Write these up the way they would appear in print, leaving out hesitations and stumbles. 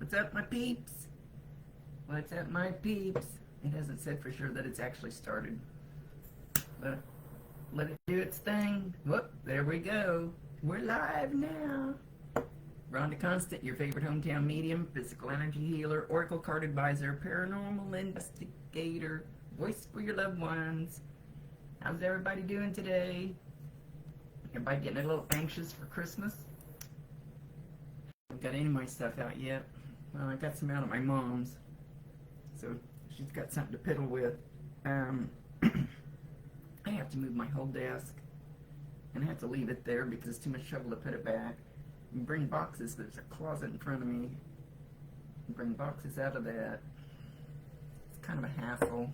What's up, my peeps? What's up, my peeps? It hasn't said for sure that it's actually started. But let it do its thing. Whoop, there we go. We're live now. Rhonda Constant, your favorite hometown medium, physical energy healer, oracle card advisor, paranormal investigator, voice for your loved ones. How's everybody doing today? Everybody getting a little anxious for Christmas? I haven't got any of my stuff out yet. Well, I got some out of my mom's, so she's got something to piddle with. I have to move my whole desk, and I have to leave it there because it's too much trouble to put it back. And bring boxes, there's a closet in front of me. And bring boxes out of that. It's kind of a hassle.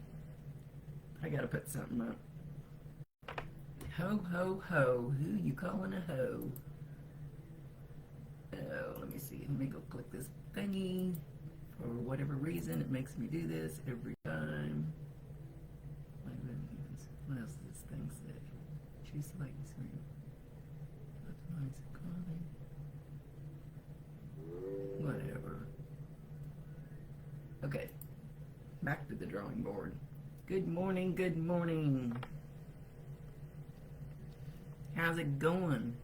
I gotta put something up. Ho, ho, ho. Who you calling a ho? Oh, let me see. Let me go click this thingy. For whatever reason, it makes me do this every time. What else does this thing say? Choose the lightning screen. Whatever. Okay. Back to the drawing board. Good morning, good morning. How's it going?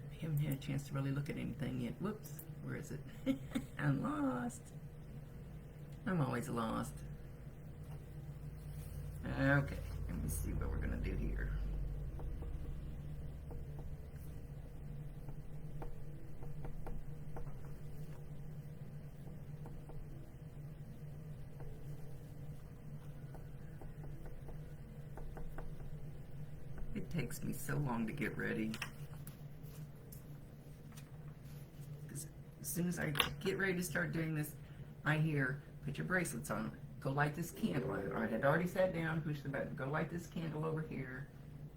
I haven't had a chance to really look at anything yet. Whoops. Where is it? I'm lost. I'm always lost. Okay. Let me see what we're going to do here. It takes me so long to get ready. Because as soon as I get ready to start doing this, I hear, put your bracelets on. Go light this candle. I had already sat down, pushed the button. Go light this candle over here.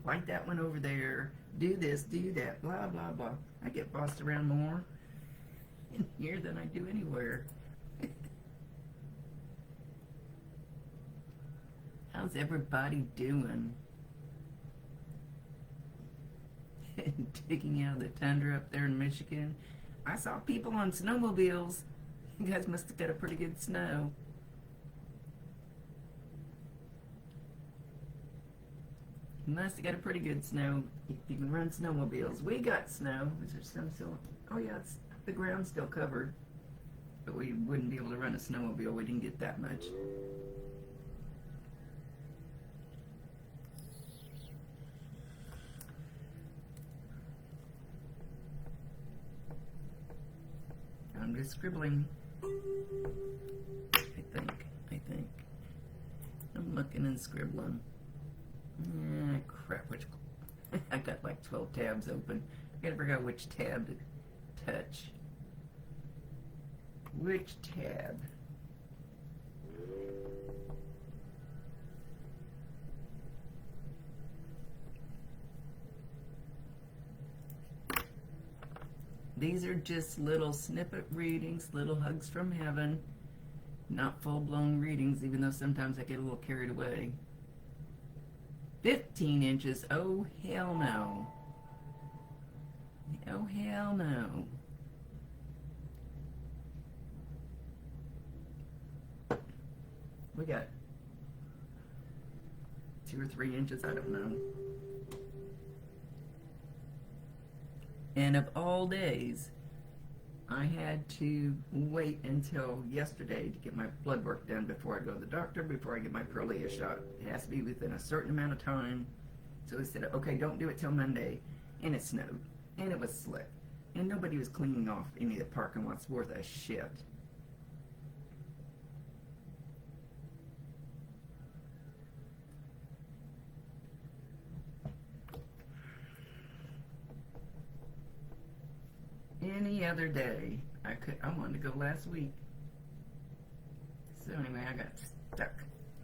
Light that one over there. Do this, do that, blah, blah, blah. I get bossed around more in here than I do anywhere. How's everybody doing? Digging out of the tundra up there in Michigan. I saw people on snowmobiles. You guys must have got a pretty good snow. You must have got a pretty good snow if you can run snowmobiles. We got snow. Is there some still? Oh yeah, it's, the ground's still covered. But we wouldn't be able to run a snowmobile. We didn't get that much. I'm just scribbling. I think. I'm looking and scribbling. Crap, which I got like 12 tabs open. I gotta figure out which tab to touch. Which tab? These are just little snippet readings, little hugs from heaven. Not full-blown readings, even though sometimes I get a little carried away. 15 inches, oh hell no. Oh hell no. We got 2 or 3 inches, I don't know. And of all days, I had to wait until yesterday to get my blood work done before I go to the doctor, before I get my Prolia shot. It has to be within a certain amount of time. So they said, okay, don't do it till Monday. And it snowed. And it was slick. And nobody was cleaning off any of the parking lots worth a shit. Any other day, I wanted to go last week. So anyway, I got stuck.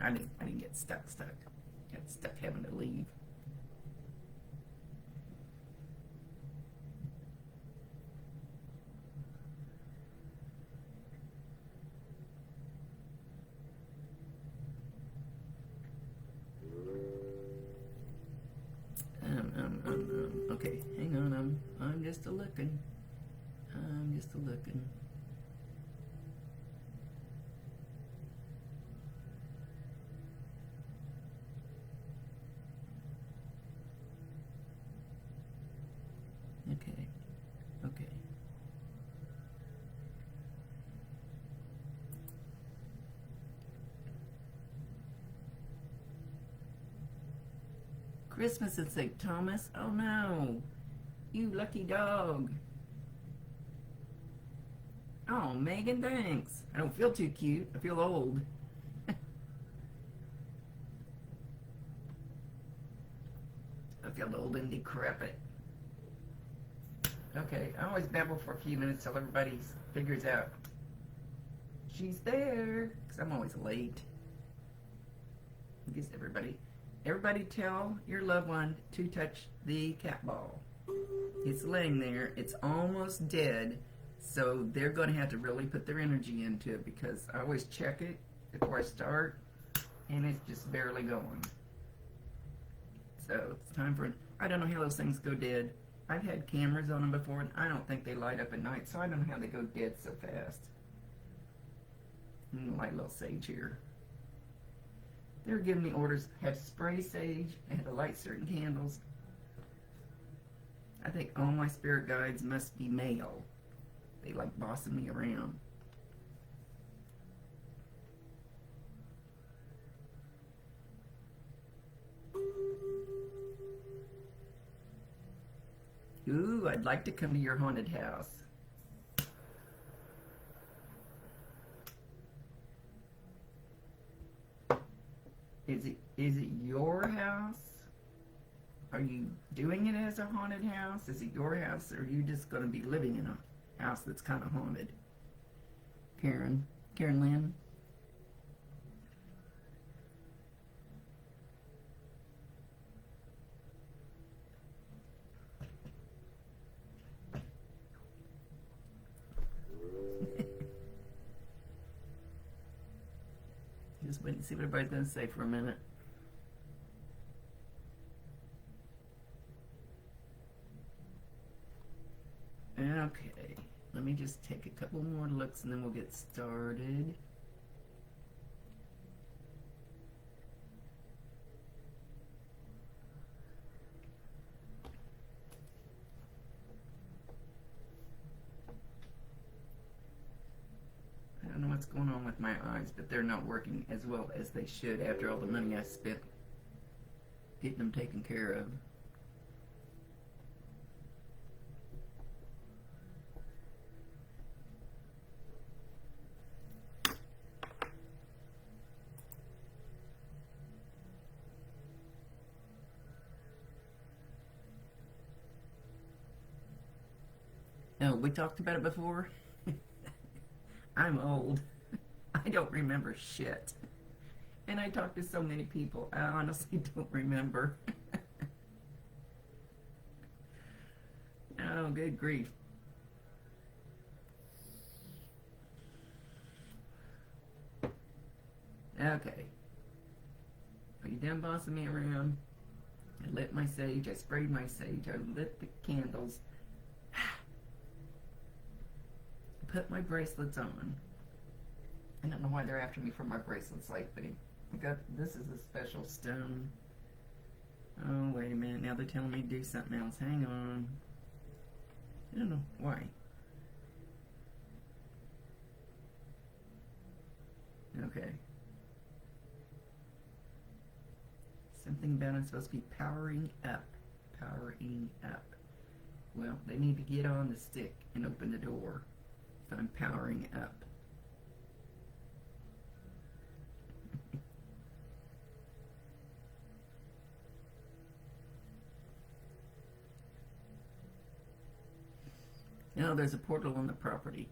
I didn't get stuck. Got stuck having to leave. Okay, hang on. I'm just a looking. I'm just a looking. Christmas in St. Thomas? Oh no. You lucky dog. Oh, Megan, thanks. I don't feel too cute. I feel old. I feel old and decrepit. Okay, I always babble for a few minutes till everybody figures out she's there, because I'm always late. I guess everybody tell your loved one to touch the cat ball. It's laying there. It's almost dead, so they're going to have to really put their energy into it, because I always check it before I start, and it's just barely going. So it's time for, I don't know how those things go dead. I've had cameras on them before, and I don't think they light up at night, so I don't know how they go dead so fast. Light a little sage here. They were giving me orders. I had to spray sage. I had to light certain candles. I think all my spirit guides must be male. They like bossing me around. Ooh, I'd like to come to your haunted house. Is it your house? Are you doing it as a haunted house? Is it your house, or are you just going to be living in a house that's kind of haunted? Karen Lynn? Just wait and see what everybody's going to say for a minute. Okay, let me just take a couple more looks and then we'll get started. I don't know what's going on with my eyes, but they're not working as well as they should after all the money I spent getting them taken care of. Oh, we talked about it before? I'm old. I don't remember shit. And I talk to so many people, I honestly don't remember. Oh, good grief. Okay. Are you done bossing me around? I lit my sage, I sprayed my sage, I lit the candles. Put my bracelets on. I don't know why they're after me for my bracelets lately. This is a special stone. Oh, wait a minute. Now they're telling me to do something else. Hang on. I don't know why. Okay. Something about it's supposed to be powering up. Powering up. Well, they need to get on the stick and open the door. I'm powering up. Now there's a portal on the property.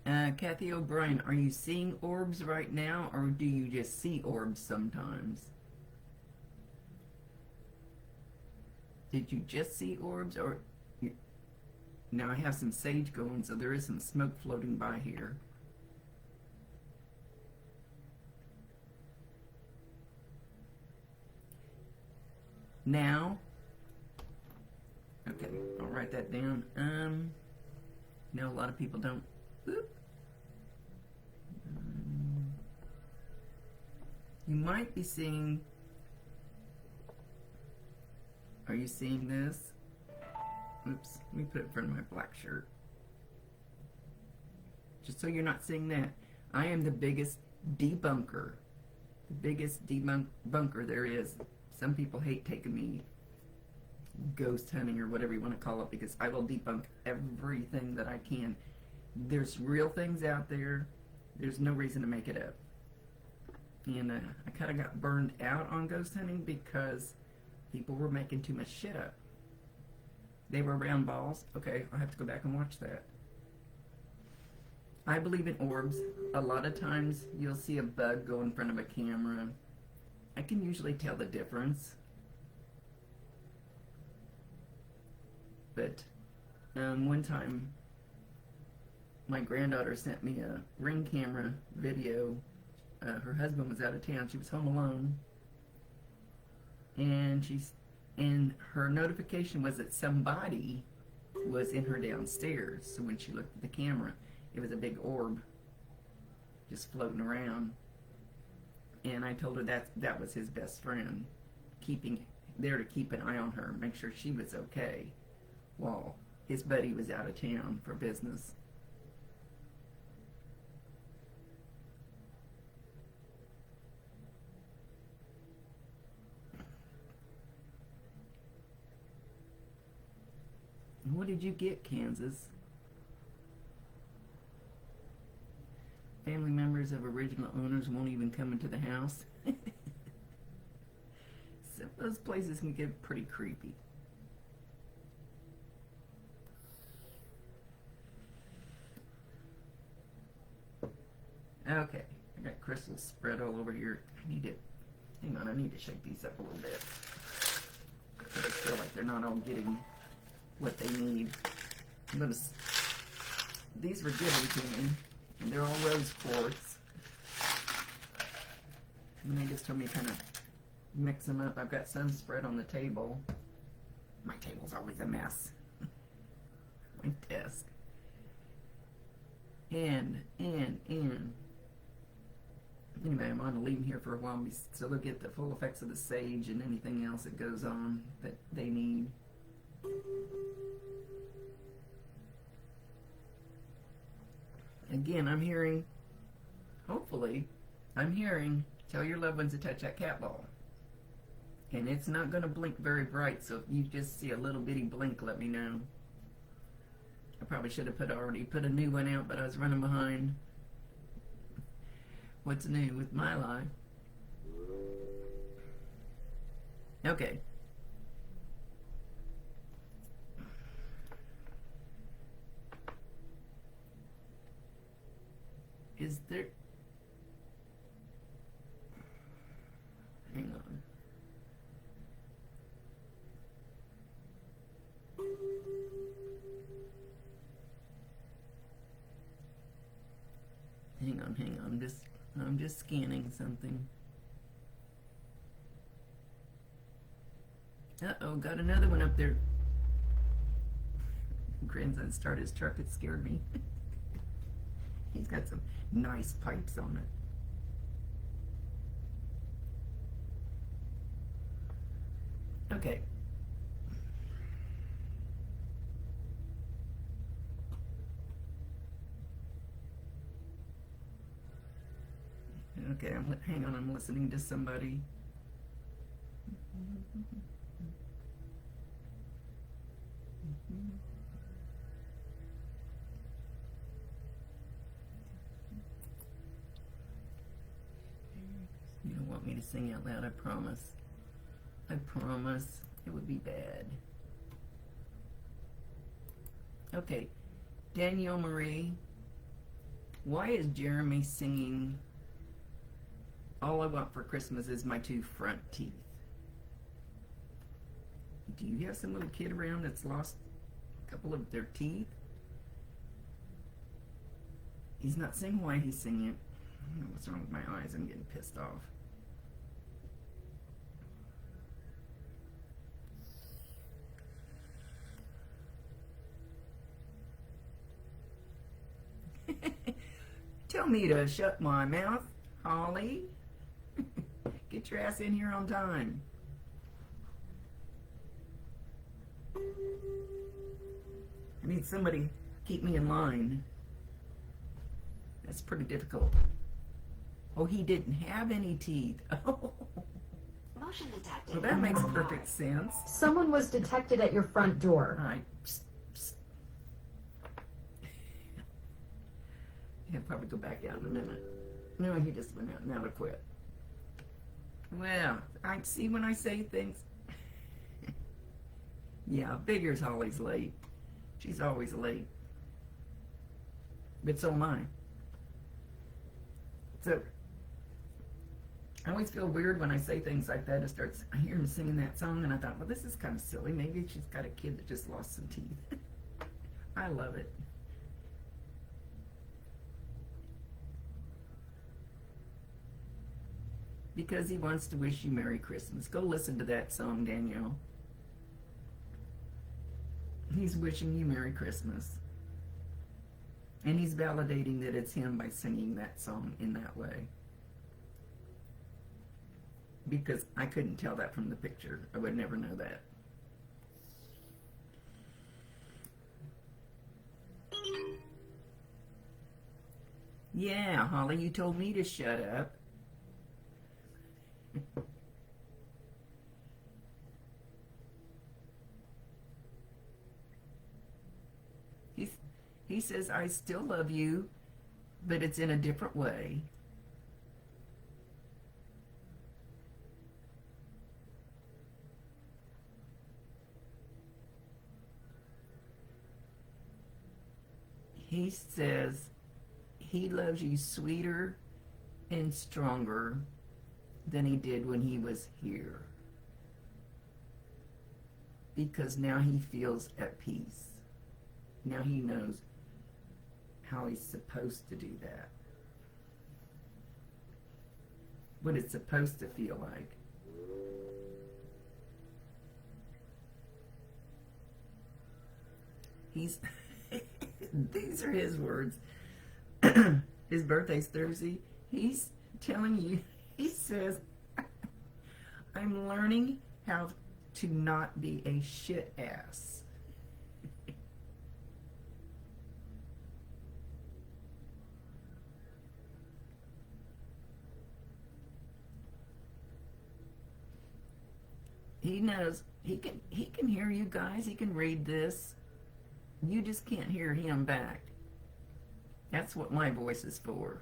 Kathy O'Brien, are you seeing orbs right now, or do you just see orbs sometimes? Did you just see orbs, or now I have some sage going, so there is some smoke floating by here. Now, okay, I'll write that down. No, a lot of people don't. You might be seeing. Are you seeing this? Oops, let me put it in front of my black shirt. Just so you're not seeing that. I am the biggest debunker. The biggest debunker there is. Some people hate taking me ghost hunting or whatever you want to call it, because I will debunk everything that I can. There's real things out there. There's no reason to make it up. And I kind of got burned out on ghost hunting because people were making too much shit up. They were round balls. Okay, I'll have to go back and watch that. I believe in orbs. A lot of times you'll see a bug go in front of a camera. I can usually tell the difference. But one time my granddaughter sent me a Ring camera video. Her husband was out of town. She was home alone. And her notification was that somebody was in her downstairs. So when she looked at the camera, it was a big orb just floating around. And I told her that was his best friend, there to keep an eye on her, make sure she was okay, while his buddy was out of town for business. What did you get, Kansas? Family members of original owners won't even come into the house. So those places can get pretty creepy. Okay, I got crystals spread all over here. Hang on, I need to shake these up a little bit. I feel like they're not all getting what they need. These were given to me, and they're all rose quartz. And they just told me to kind of mix them up. I've got some spread on the table. My table's always a mess. My desk. And. Anyway, I'm going to leave them here for a while so they'll get the full effects of the sage and anything else that goes on that they need. Again, I'm hearing, hopefully, tell your loved ones to touch that cat ball. And it's not going to blink very bright, so if you just see a little bitty blink, let me know. I probably should have already put a new one out, but I was running behind. What's new with my life? Okay. Is there... Hang on. Hang on. I'm just scanning something. Uh-oh, got another one up there. Grandson started his truck. It scared me. He's got some nice pipes on it. Okay. Okay, hang on, I'm listening to somebody. You don't want me to sing out loud, I promise. I promise. It would be bad. Okay, Danielle Marie, why is Jeremy singing "All I Want for Christmas Is My Two Front Teeth"? Do you have some little kid around that's lost a couple of their teeth? He's not saying why he's singing it. I don't know what's wrong with my eyes. I'm getting pissed off. Tell me to shut my mouth, Holly. Get your ass in here on time. I need somebody to keep me in line. That's pretty difficult. Oh, he didn't have any teeth. Oh, Motion detected. well, that makes perfect sense. Someone was detected at your front door. All right. Psst, psst. He'll probably go back out in a minute. No, he just went out. Now to quit. Well, I see when I say things. Yeah, figures Holly's late. She's always late. But so am I. So, I always feel weird when I say things like that. I hear him singing that song, and I thought, well, this is kind of silly. Maybe she's got a kid that just lost some teeth. I love it. Because he wants to wish you Merry Christmas. Go listen to that song, Danielle. He's wishing you Merry Christmas. And he's validating that it's him by singing that song in that way. Because I couldn't tell that from the picture. I would never know that. Yeah, Holly, you told me to shut up. He says, I still love you, but it's in a different way. He says he loves you sweeter and stronger than he did when he was here. Because now he feels at peace. Now he knows how he's supposed to do that. What it's supposed to feel like. He's these are his words. His birthday's Thursday. He's telling you, he says, I'm learning how to not be a shit ass. He knows he can hear you guys. He can read this. You just can't hear him back. That's what my voice is for.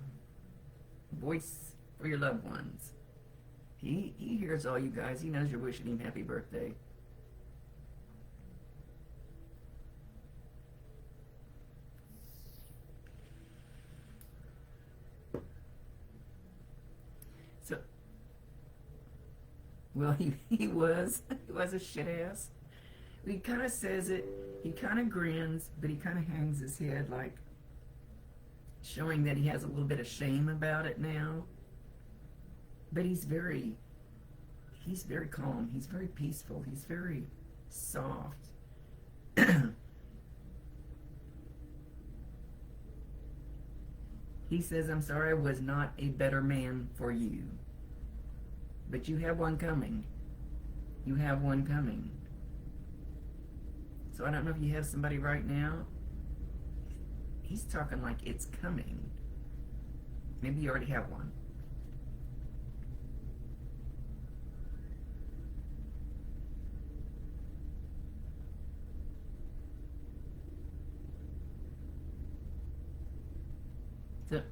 Voice for your loved ones. He hears all you guys. He knows you're wishing him happy birthday. So, well, he was a shit ass. He kind of says it. He kind of grins, but he kind of hangs his head, like showing that he has a little bit of shame about it now. But he's very calm. He's very peaceful. He's very soft. He says, I'm sorry I was not a better man for you. But you have one coming. You have one coming. So I don't know if you have somebody right now. He's talking like it's coming. Maybe you already have one. So,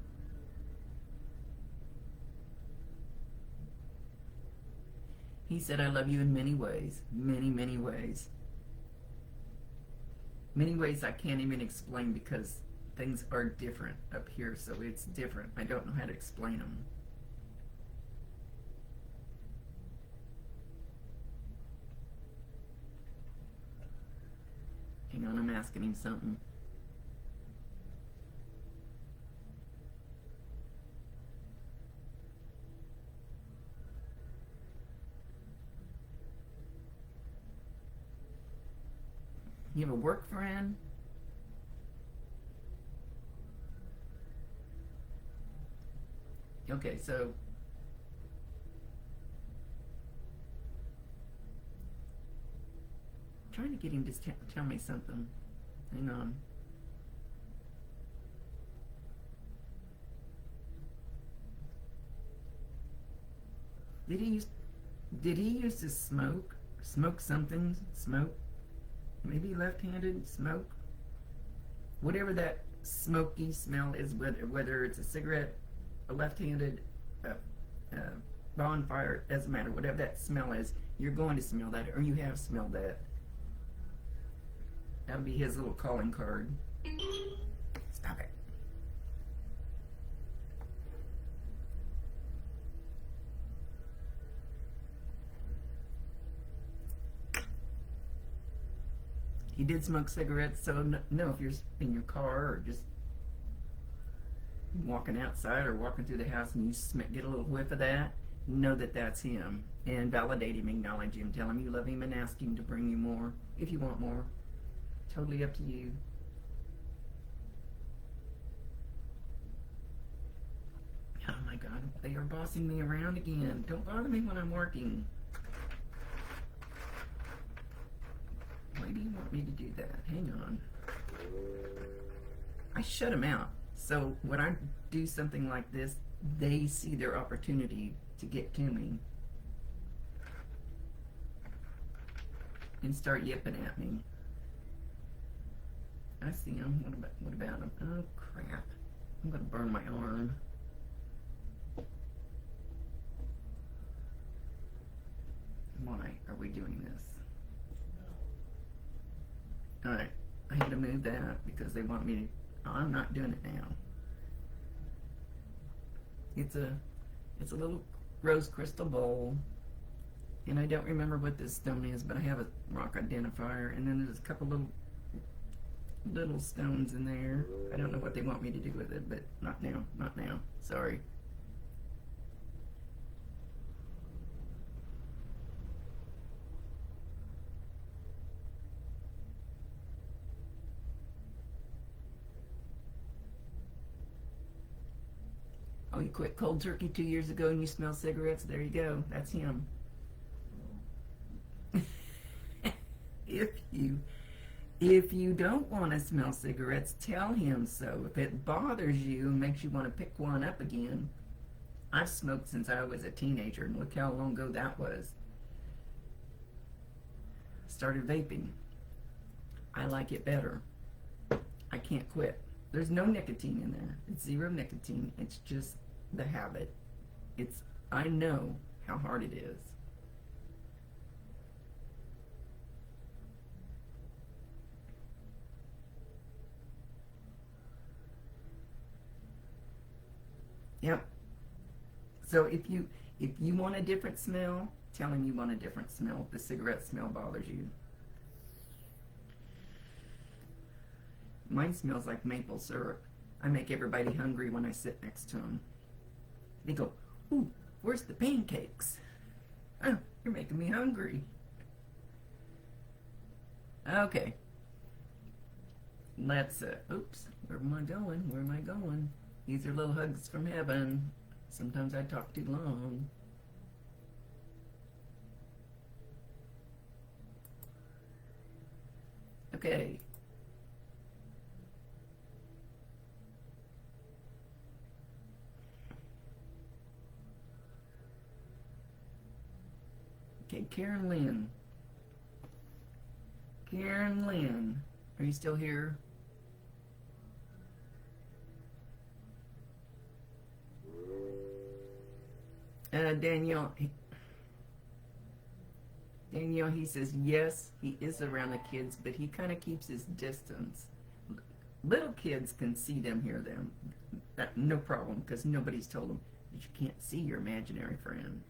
he said, I love you in many ways. Many, many ways. Many ways I can't even explain because things are different up here, so it's different. I don't know how to explain them. Hang on, I'm asking him something. You have a work friend? Okay, so I'm trying to get him to tell me something. Hang on. Did he use? Did he used to smoke? Smoke something? Smoke? Maybe left-handed? Smoke? Whatever that smoky smell is, whether it's a cigarette, a left-handed bonfire, doesn't matter. Whatever that smell is, you're going to smell that, or you have smelled that. That'll be his little calling card. Stop it. He did smoke cigarettes, so no, if you're in your car or just walking outside or walking through the house and you get a little whiff of that, know that that's him. And validate him, acknowledge him, tell him you love him, and ask him to bring you more if you want more. Totally up to you. Oh my God, they are bossing me around again. Don't bother me when I'm working. Why do you want me to do that? Hang on. I shut them out. So when I do something like this, they see their opportunity to get to me and start yipping at me. I see him. What about him? Oh crap! I'm gonna burn my arm. Why are we doing this? Alright, I had to move that because they want me to. Oh, I'm not doing it now. It's a little rose crystal bowl, and I don't remember what this stone is, but I have a rock identifier, and then there's a couple little stones in there. I don't know what they want me to do with it, but not now, not now. Sorry. Oh, you quit cold turkey 2 years ago and you smell cigarettes? There you go. That's him. If you don't want to smell cigarettes, tell him so. If it bothers you and makes you want to pick one up again, I've smoked since I was a teenager, and look how long ago that was. Started vaping. I like it better. I can't quit. There's no nicotine in there. It's zero nicotine. It's just the habit. I know how hard it is. Yep. So if you want a different smell, tell him you want a different smell. If the cigarette smell bothers you. Mine smells like maple syrup. I make everybody hungry when I sit next to them. They go, "Ooh, where's the pancakes?" Oh, you're making me hungry. Okay. Let's, oops, where am I going? Where am I going? These are little hugs from heaven. Sometimes I talk too long. Okay. Okay, Karen Lynn. Karen Lynn. Are you still here? Danielle, he says yes, he is around the kids, but he kind of keeps his distance. Little kids can see them, hear them. No problem, because nobody's told them that you can't see your imaginary friend.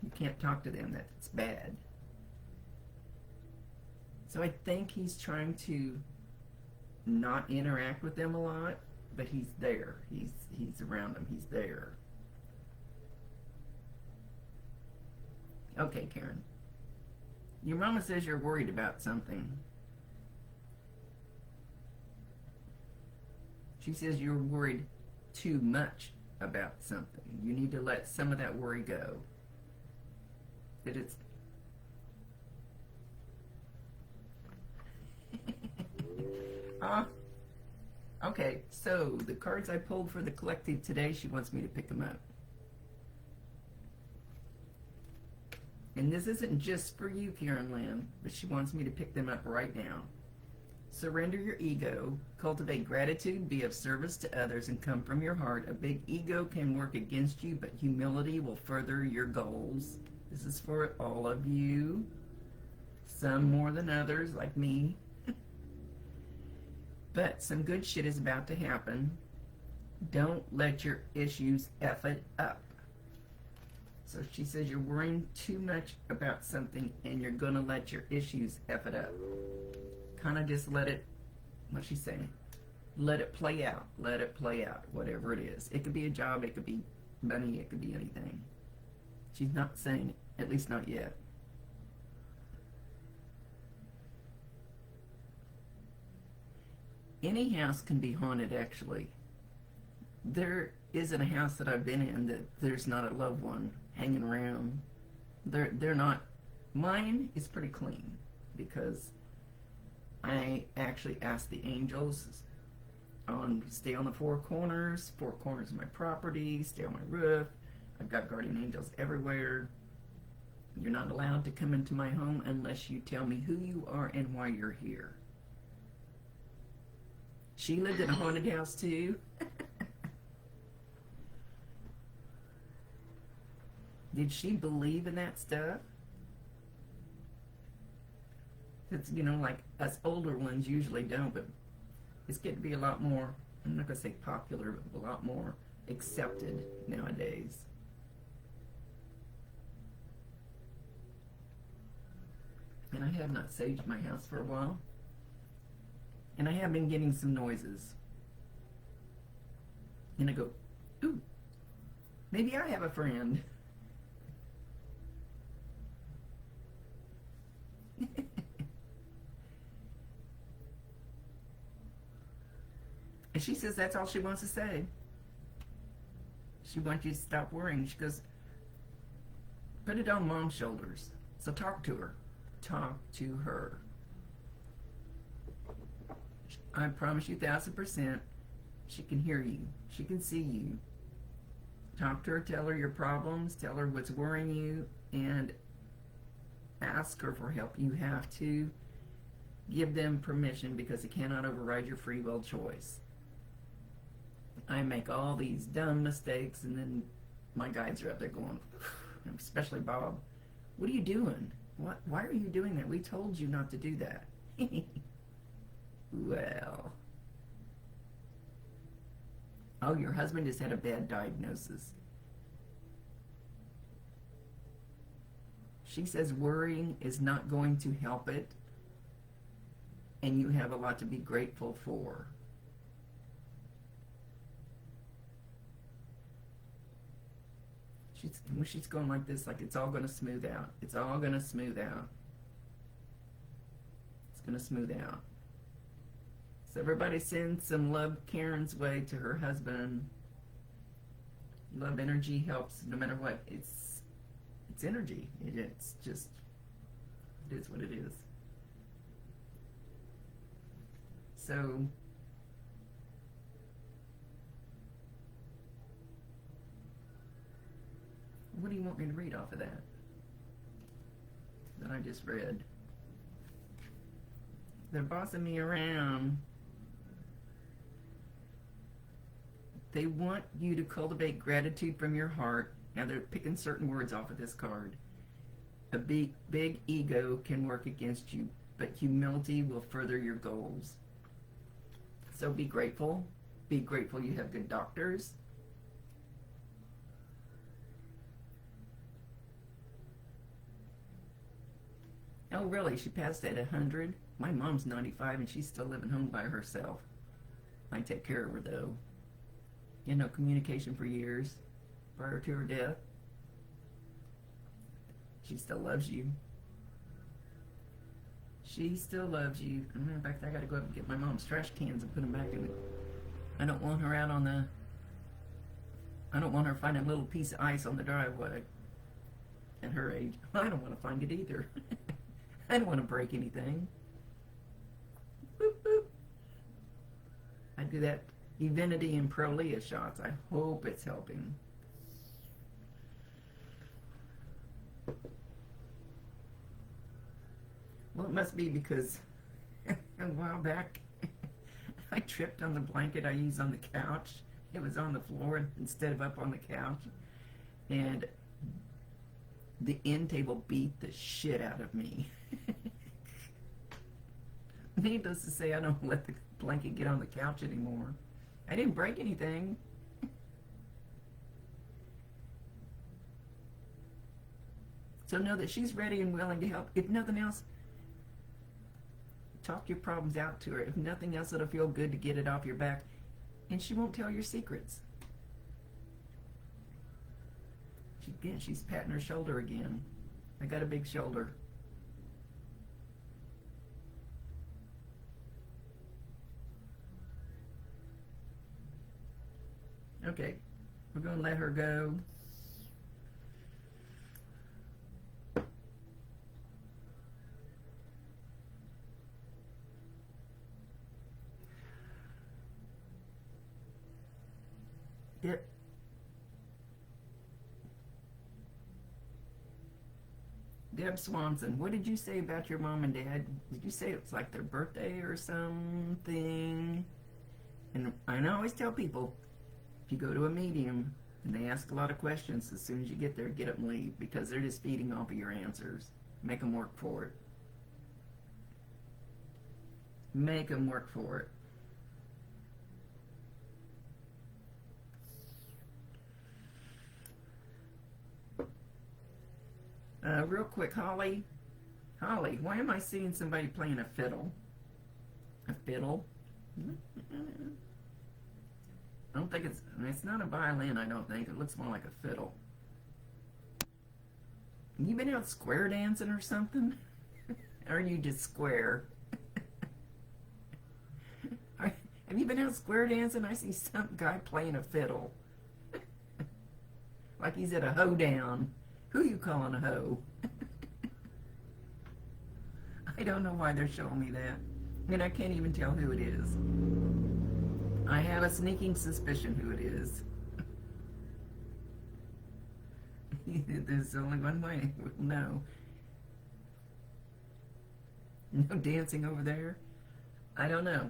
You can't talk to them, that's bad. So I think he's trying to not interact with them a lot, but he's there. He's around them, he's there. Okay, Karen. Your mama says you're worried about something. She says you're worried too much about something. You need to let some of that worry go. That it's... Okay, so the cards I pulled for the collective today, she wants me to pick them up. And this isn't just for you, Karen Lynn, but she wants me to pick them up right now. Surrender your ego, cultivate gratitude, be of service to others, and come from your heart. A big ego can work against you, but humility will further your goals. This is for all of you, some more than others, like me. But some good shit is about to happen. Don't let your issues F it up. So she says you're worrying too much about something and you're going to let your issues F it up. Kind of just let it, what's she saying? Let it play out. Let it play out, whatever it is. It could be a job, it could be money, it could be anything. She's not saying it, at least not yet. Any house can be haunted, actually. There isn't a house that I've been in that there's not a loved one hanging around. They're not. Mine is pretty clean because I actually asked the angels on stay on the four corners of my property, stay on my roof. I've got guardian angels everywhere. You're not allowed to come into my home unless you tell me who you are and why you're here. She lived in a haunted house too. Did she believe in that stuff? It's, you know, like us older ones usually don't, but it's getting to be a lot more, I'm not going to say popular, but a lot more accepted nowadays. And I have not saged my house for a while. And I have been getting some noises. And I go, ooh, maybe I have a friend. And she says that's all she wants to say. She wants you to stop worrying. She goes, put it on Mom's shoulders. So talk to her. Talk to her. I promise you 1,000%, she can hear you. She can see you. Talk to her, tell her your problems, tell her what's worrying you, and ask her for help. You have to give them permission because it cannot override your free will choice. I make all these dumb mistakes, and then my guides are up there going, especially Bob, what are you doing? Why are you doing that? We told you not to do that. Well. Oh, your husband just had a bad diagnosis. She says worrying is not going to help it, and you have a lot to be grateful for. She's going like this, like it's all going to smooth out. It's all going to smooth out. It's going to smooth out. So everybody send some love Karen's way to her husband. Love energy helps no matter what. It's energy. It's just, it is what it is. So what do you want me to read off of that I just read? They're bossing me around. They want you to cultivate gratitude from your heart. Now they're picking certain words off of this card. A big ego can work against you, but humility will further your goals. So be grateful. Be grateful you have good doctors. Oh, really? She passed at 100? My mom's 95 and she's still living home by herself. I take care of her, though. You know, communication for years prior to her death. She still loves you. She still loves you. In fact, I gotta go up and get my mom's trash cans and put them back in it. I don't want her out on the... I don't want her finding a little piece of ice on the driveway. At her age. I don't want to find it either. I don't want to break anything. Boop, boop. I do that Evenity and Prolia shots. I hope it's helping. it must be because a while back I tripped on the blanket I use on the couch. It was on the floor instead of up on the couch. And the end table beat the shit out of me. Needless to say, I don't let the blanket get on the couch anymore. I didn't break anything. So know that she's ready and willing to help. If nothing else, talk your problems out to her. If nothing else, it'll feel good to get it off your back. And she won't tell your secrets. She's patting her shoulder again. I got a big shoulder. Okay, we're going to let her go. Deb Swanson, what did you say about your mom and dad? Did you say it was like their birthday or something? And I always tell people, if you go to a medium and they ask a lot of questions, as soon as you get there, get up and leave, because they're just feeding off of your answers. Make them work for it. Make them work for it. Real quick, Holly, why am I seeing somebody playing a fiddle? A fiddle? I don't think it's not a violin, I don't think. It looks more like a fiddle. You been out square dancing or something? Or are you just square? Have you been out square dancing? I see some guy playing a fiddle. Like he's at a hoedown. Who you calling a hoe? I don't know why they're showing me that. And I can't even tell who it is. I have a sneaking suspicion who it is. There's only one way we'll know. No dancing over there? I don't know.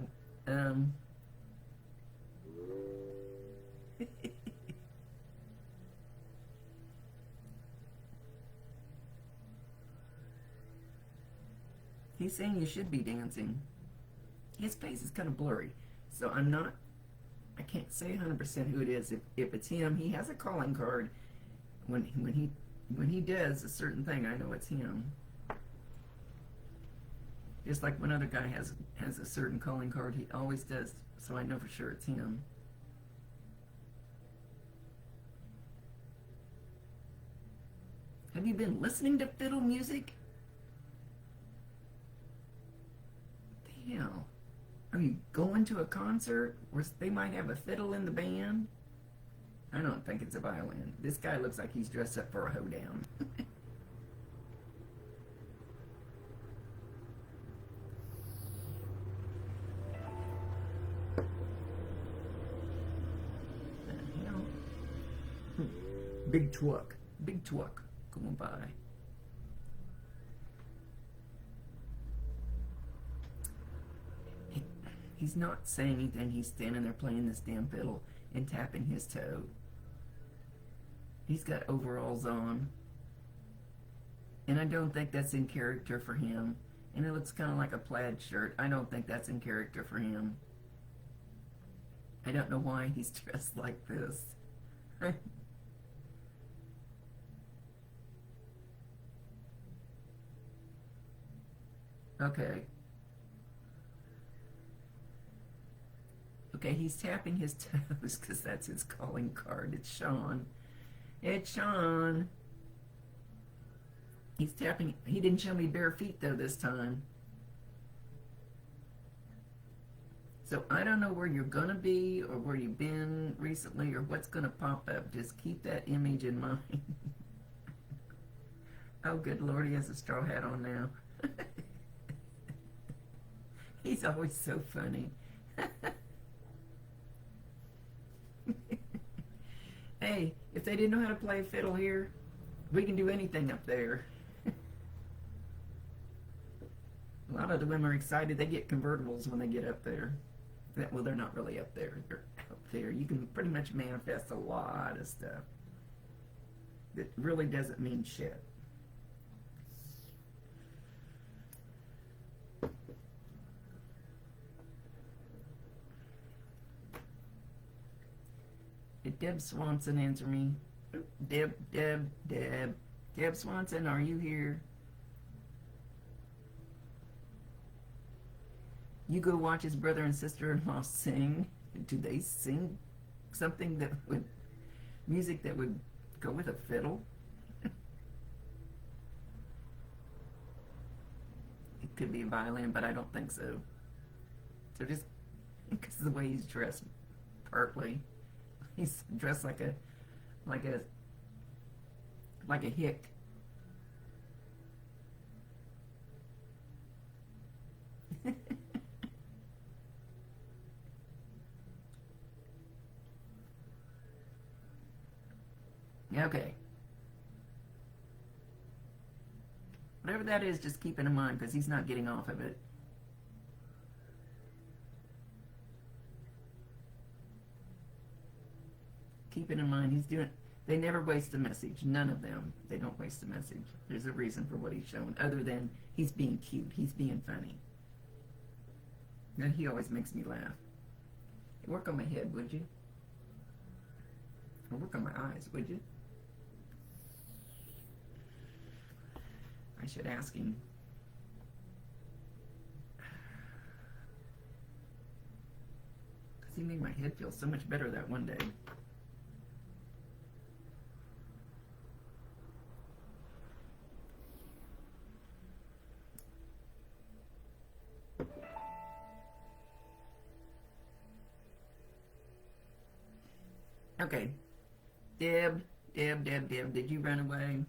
He's saying you should be dancing. His face is kind of blurry, so I can't say 100% who it is. If it's him, he has a calling card. When he does a certain thing, I know it's him. Just like when other guy has a certain calling card, he always does, so I know for sure it's him. Have you been listening to fiddle music? Hell, are you going to a concert where they might have a fiddle in the band? I don't think it's a violin. This guy looks like he's dressed up for a hoedown. Big truck going by. He's not saying anything. He's standing there playing this damn fiddle and tapping his toe. He's got overalls on. And I don't think that's in character for him. And it looks kind of like a plaid shirt. I don't think that's in character for him. I don't know why he's dressed like this. Okay. Okay, he's tapping his toes because that's his calling card. It's Sean. It's Sean. He's tapping. He didn't show me bare feet, though, this time. So I don't know where you're going to be or where you've been recently or what's going to pop up. Just keep that image in mind. Oh, good Lord, he has a straw hat on now. He's always so funny. Hey, if they didn't know how to play a fiddle here, we can do anything up there. lot of the women are excited. They get convertibles when they get up there. Well, they're not really up there. They're up there. You can pretty much manifest a lot of stuff that really doesn't mean shit. Did Deb Swanson answer me? Deb Swanson, are you here? You go watch his brother and sister-in-law sing. Do they sing something that would, music that would go with a fiddle? It could be a violin, but I don't think so. So just because of the way he's dressed, partly. He's dressed like a hick. Okay. Whatever that is, just keep it in mind because he's not getting off of it. Keep it in mind. He's doing. They never waste a message. None of them. They don't waste a message. There's a reason for what he's showing, other than he's being cute. He's being funny. And he always makes me laugh. Hey, work on my head, would you? Or work on my eyes, would you? I should ask him. Because he made my head feel so much better that one day. Okay. Deb, did you run away?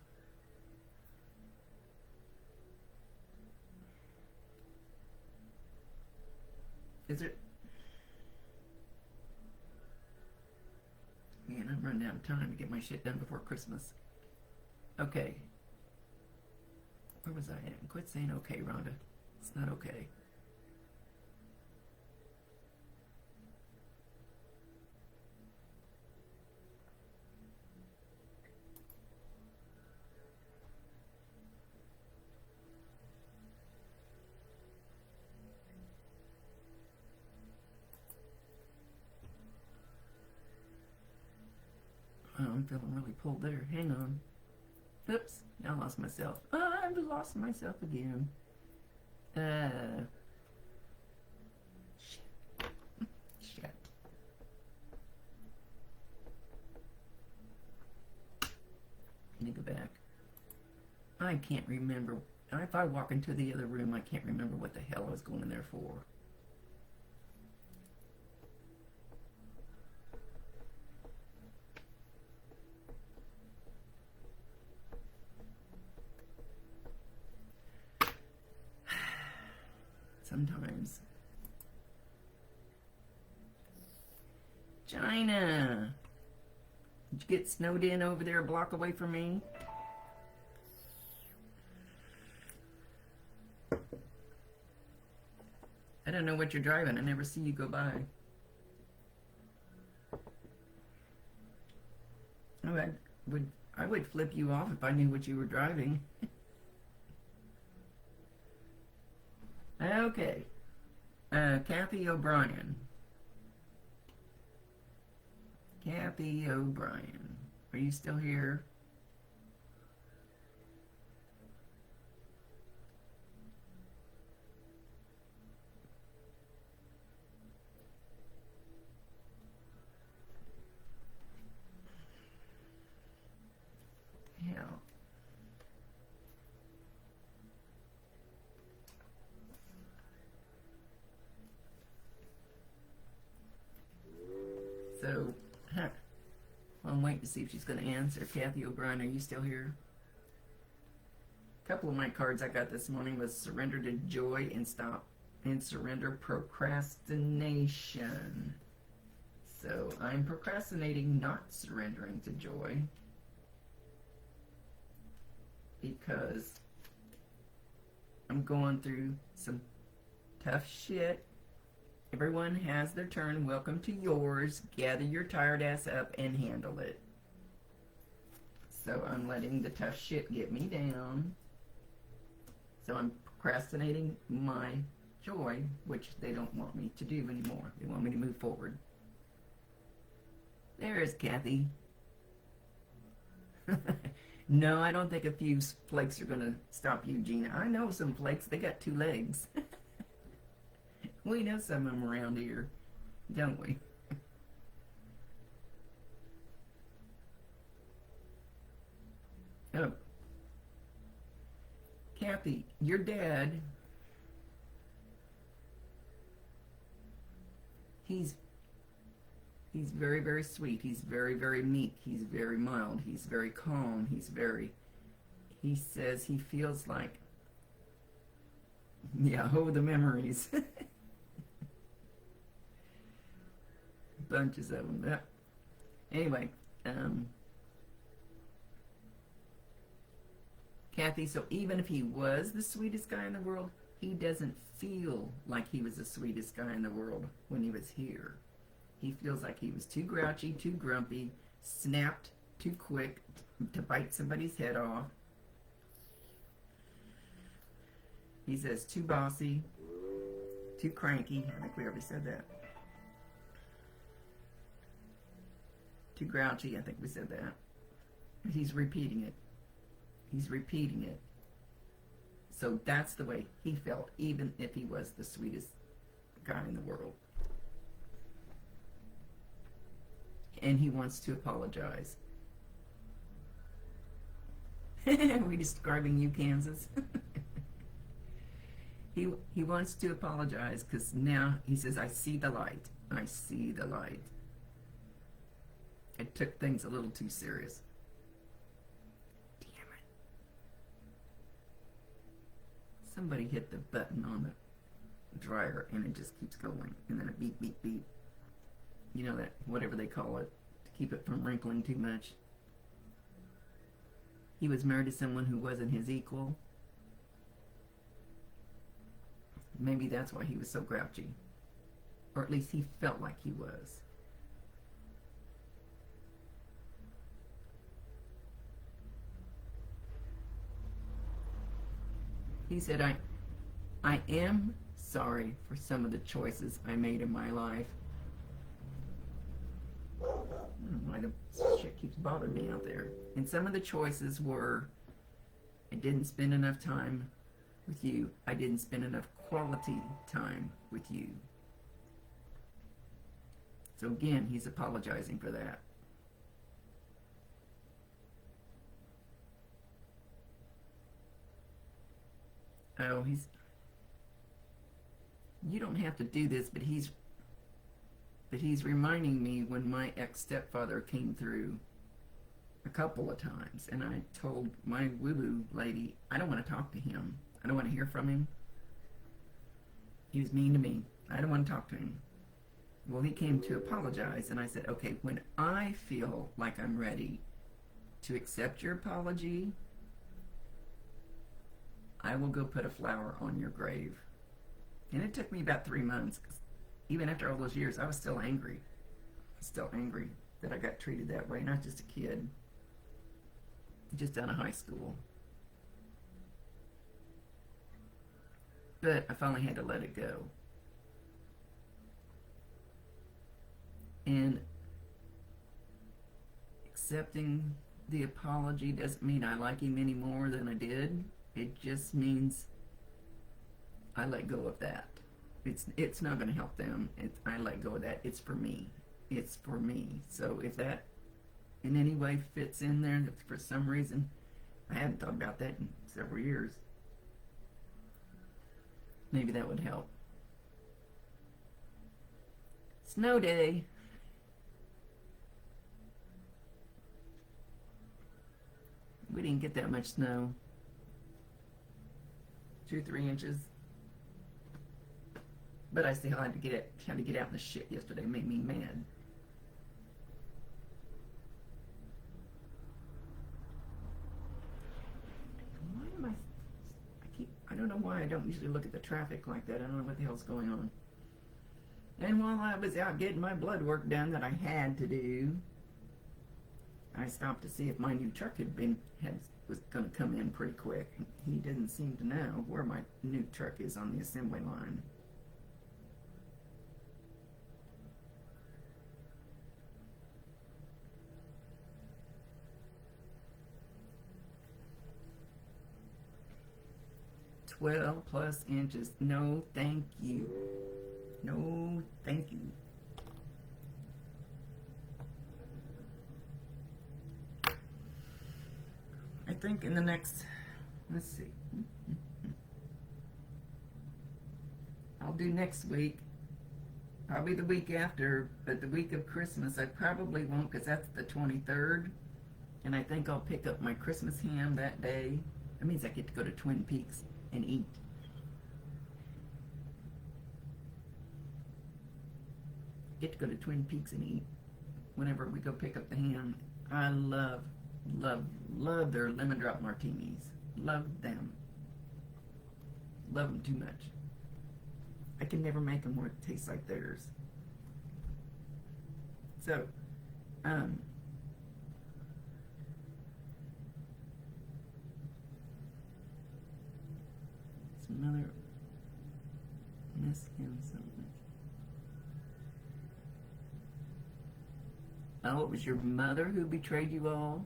Is it? Man, I'm running out of time to get my shit done before Christmas. Okay. Where was I at? Quit saying okay, Rhonda. It's not okay. Oh, I'm feeling really pulled there. Hang on. Oops, now I lost myself. Oh, I've lost myself again. Shit. Let me go back. I can't remember. If I walk into the other room, I can't remember what the hell I was going in there for. Sometimes. China! Did you get snowed in over there a block away from me? I don't know what you're driving. I never see you go by. Oh, I would flip you off if I knew what you were driving. Okay. Kathy O'Brien. Kathy O'Brien. Are you still here? Hell. So, well, I'm waiting to see if she's going to answer. Kathy O'Brien, are you still here? A couple of my cards I got this morning was surrender to joy and stop and surrender procrastination. So I'm procrastinating not surrendering to joy because I'm going through some Tough shit. Everyone has their turn. Welcome to yours. Gather your tired ass up and handle it. So I'm letting the tough shit get me down. So I'm procrastinating my joy, which they don't want me to do anymore. They want me to move forward. There's Kathy. No, I don't think a few flakes are going to stop you, Gina. I know some flakes. They got 2 legs. We know some of them around here, don't we? Oh. Kathy, your dad, he's very, very sweet. He's very, very meek. He's very mild. He's very calm. He says he feels like, yeah, oh, the memories. Bunches of them. Yeah. Anyway, Kathy, so even if he was the sweetest guy in the world, he doesn't feel like he was the sweetest guy in the world when he was here. He feels like he was too grouchy, too grumpy, snapped too quick to bite somebody's head off. He says too bossy, too cranky. I think we already said that. Too grouchy. I think we said that. He's repeating it. He's repeating it. So that's the way he felt, even if he was the sweetest guy in the world. And he wants to apologize. Are we describing you, Kansas? He wants to apologize because now he says, I see the light. I see the light. I took things a little too serious. Damn it. Somebody hit the button on the dryer and it just keeps going. And then it beep, beep, beep. You know that, whatever they call it, to keep it from wrinkling too much. He was married to someone who wasn't his equal. Maybe that's why he was so grouchy. Or at least he felt like he was. He said, I am sorry for some of the choices I made in my life. I don't know why the shit keeps bothering me out there. And some of the choices were, I didn't spend enough time with you. I didn't spend enough quality time with you. So again, he's apologizing for that. Oh, you don't have to do this, but he's reminding me when my ex-stepfather came through a couple of times, and I told my woo-woo lady, I don't want to talk to him. I don't want to hear from him. He was mean to me. I don't want to talk to him. Well, he came to apologize, and I said, okay, when I feel like I'm ready to accept your apology, I will go put a flower on your grave. And it took me about 3 months, 'cause even after all those years, I was still angry. Still angry that I got treated that way, not just a kid, just out of high school. But I finally had to let it go. And accepting the apology doesn't mean I like him any more than I did. It just means I let go of that. It's not going to help them. I let go of that. It's for me. It's for me. So if that in any way fits in there, for some reason, I hadn't thought about that in several years. Maybe that would help. Snow day. We didn't get that much snow. 2-3 inches. But I still had to get out in the shit yesterday. It made me mad. Why am I don't know why why I don't usually look at the traffic like that. I don't know what the hell's going on. And while I was out getting my blood work done that I had to do, I stopped to see if my new truck was going to come in pretty quick. He didn't seem to know where my new truck is on the assembly line. +12 inches. No, thank you. No, thank you. I think in the next, let's see. I'll do next week. Probably the week after, but the week of Christmas I probably won't, because that's the 23rd. And I think I'll pick up my Christmas ham that day. That means I get to go to Twin Peaks and eat. Get to go to Twin Peaks and eat whenever we go pick up the ham. I love their lemon drop martinis. Love them. Love them too much. I can never make them where it tastes like theirs. So, some other miss him something. Oh, it was your mother who betrayed you all?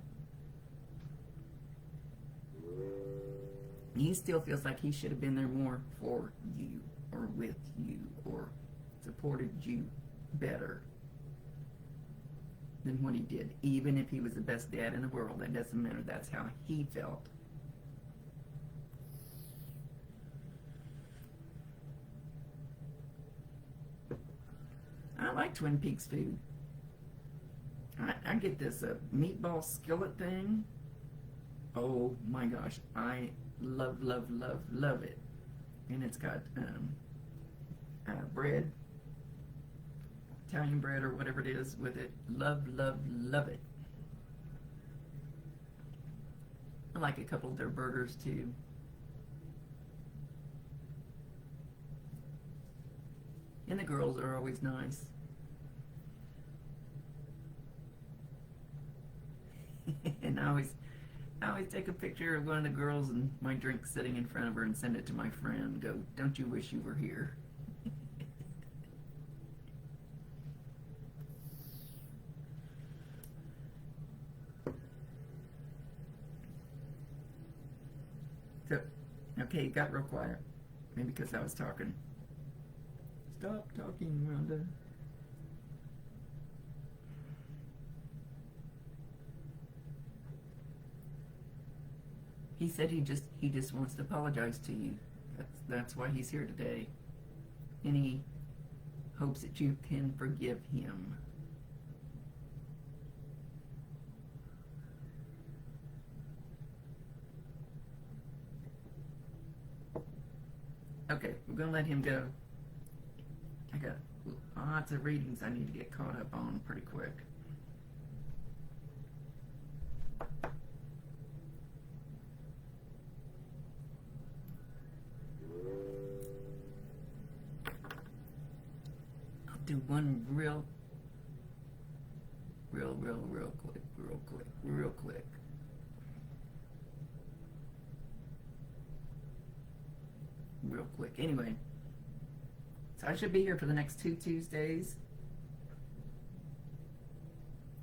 He still feels like he should have been there more for you, or with you, or supported you better than what he did. Even if he was the best dad in the world, that doesn't matter. That's how he felt. I like Twin Peaks food. I get this meatball skillet thing. Oh my gosh, I love it. And it's got bread, Italian bread or whatever it is with it. Love it. I like a couple of their burgers too. And the girls are always nice. And I always take a picture of one of the girls and my drink sitting in front of her and send it to my friend. Go, don't you wish you were here? So, okay, it got real quiet. Maybe because I was talking. Stop talking, Rhonda. He said he just wants to apologize to you. That's why he's here today. And he hopes that you can forgive him. Okay, we're gonna let him go. I got lots of readings I need to get caught up on pretty quick. Do one real quick. Real quick. Anyway, so I should be here for the next 2 Tuesdays.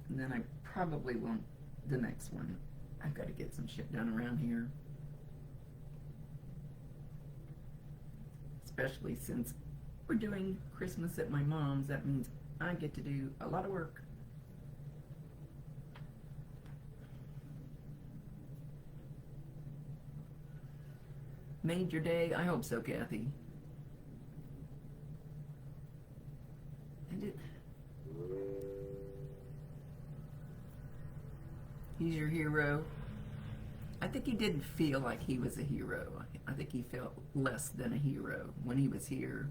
And then I probably won't the next one. I've got to get some shit done around here. Especially since we're doing Christmas at my mom's. That means I get to do a lot of work. Made your day? I hope so, Kathy. And he's your hero. I think he didn't feel like he was a hero. I think he felt less than a hero when he was here.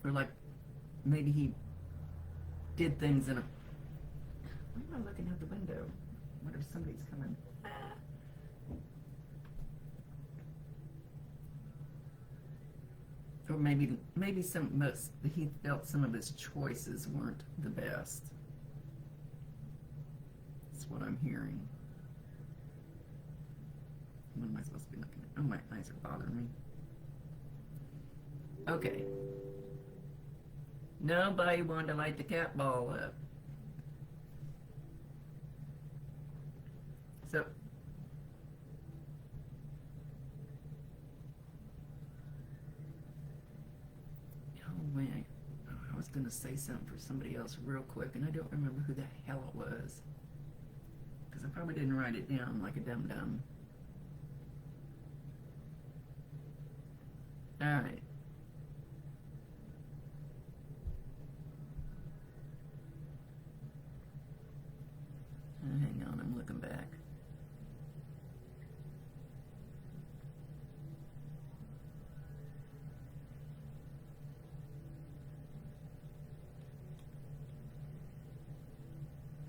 Or like maybe he did things in a of looking out the window. What if somebody's coming? Or maybe he felt some of his choices weren't the best. That's what I'm hearing. What am I supposed to be looking at? Oh, my eyes are bothering me. Okay. Nobody wanted to light the cat ball up. So, oh man, I was gonna say something for somebody else real quick, and I don't remember who the hell it was, because I probably didn't write it down like a dum-dum. Alright. Hang on, I'm looking back.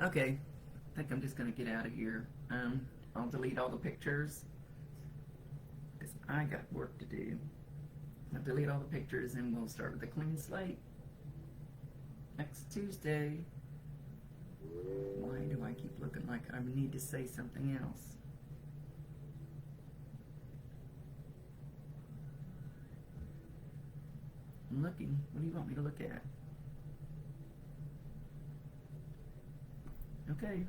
Okay, I think I'm just gonna get out of here. I'll delete all the pictures, because I got work to do. I'll delete all the pictures and we'll start with a clean slate next Tuesday. Why do I keep looking like I need to say something else? I'm looking. What do you want me to look at? Okay.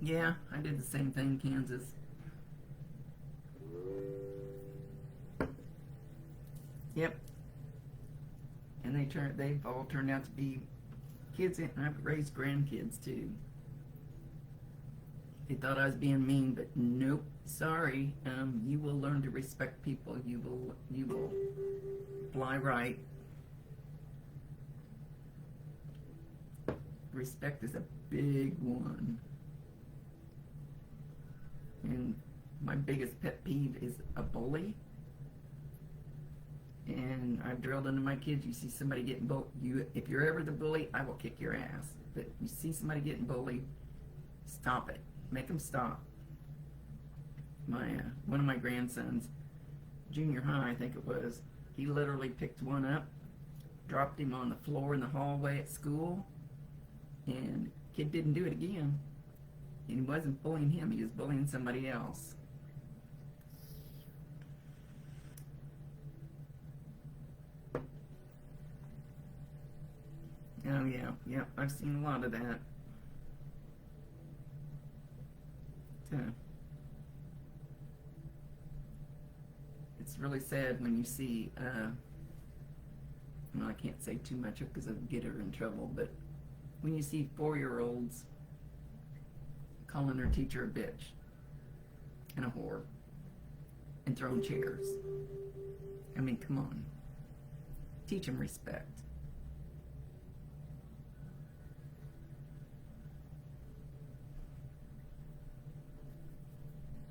Yeah, I did the same thing, Kansas. Yep. And they've all turned out to be kids, and I've raised grandkids too. They thought I was being mean, but nope. Sorry. You will learn to respect people. You will fly right. Respect is a big one. And my biggest pet peeve is a bully. And I've drilled into my kids, you see somebody getting bullied, if you're ever the bully, I will kick your ass. But you see somebody getting bullied, stop it. Make them stop. One of my grandsons, junior high I think it was, he literally picked one up, dropped him on the floor in the hallway at school, and kid didn't do it again. And he wasn't bullying him, he was bullying somebody else. Oh yeah, I've seen a lot of that. It's really sad when you see, well, I can't say too much because I'll get her in trouble, but when you see 4-year-olds calling their teacher a bitch and a whore and throwing chairs. I mean, come on. Teach them respect.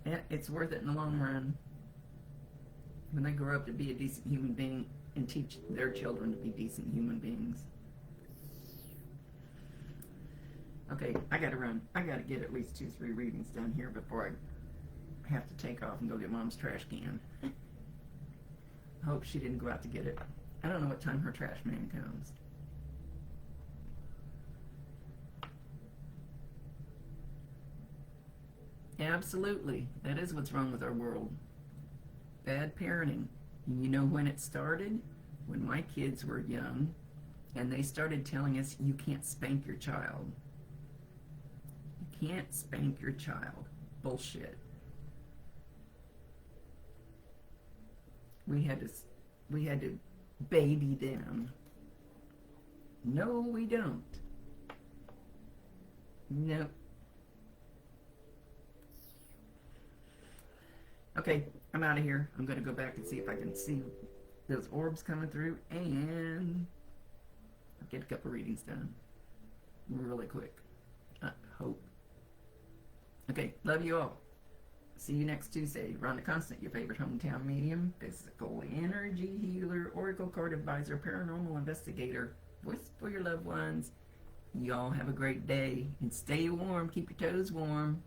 Yeah, it's worth it in the long run. When they grow up to be a decent human being and teach their children to be decent human beings. Okay, I gotta run. I gotta get at least 2-3 readings done here before I have to take off and go get Mom's trash can. I hope she didn't go out to get it. I don't know what time her trash man comes. Absolutely. That is what's wrong with our world. Bad parenting. You know when it started? When my kids were young and they started telling us you can't spank your child. You can't spank your child. Bullshit. We had to baby them. No, we don't. No. Okay, I'm out of here. I'm gonna go back and see if I can see those orbs coming through and get a couple readings done really quick. I hope. Okay, love you all. See you next Tuesday. Rhonda Constant, your favorite hometown medium, physical energy healer, oracle card advisor, paranormal investigator, voice for your loved ones. Y'all have a great day and stay warm. Keep your toes warm.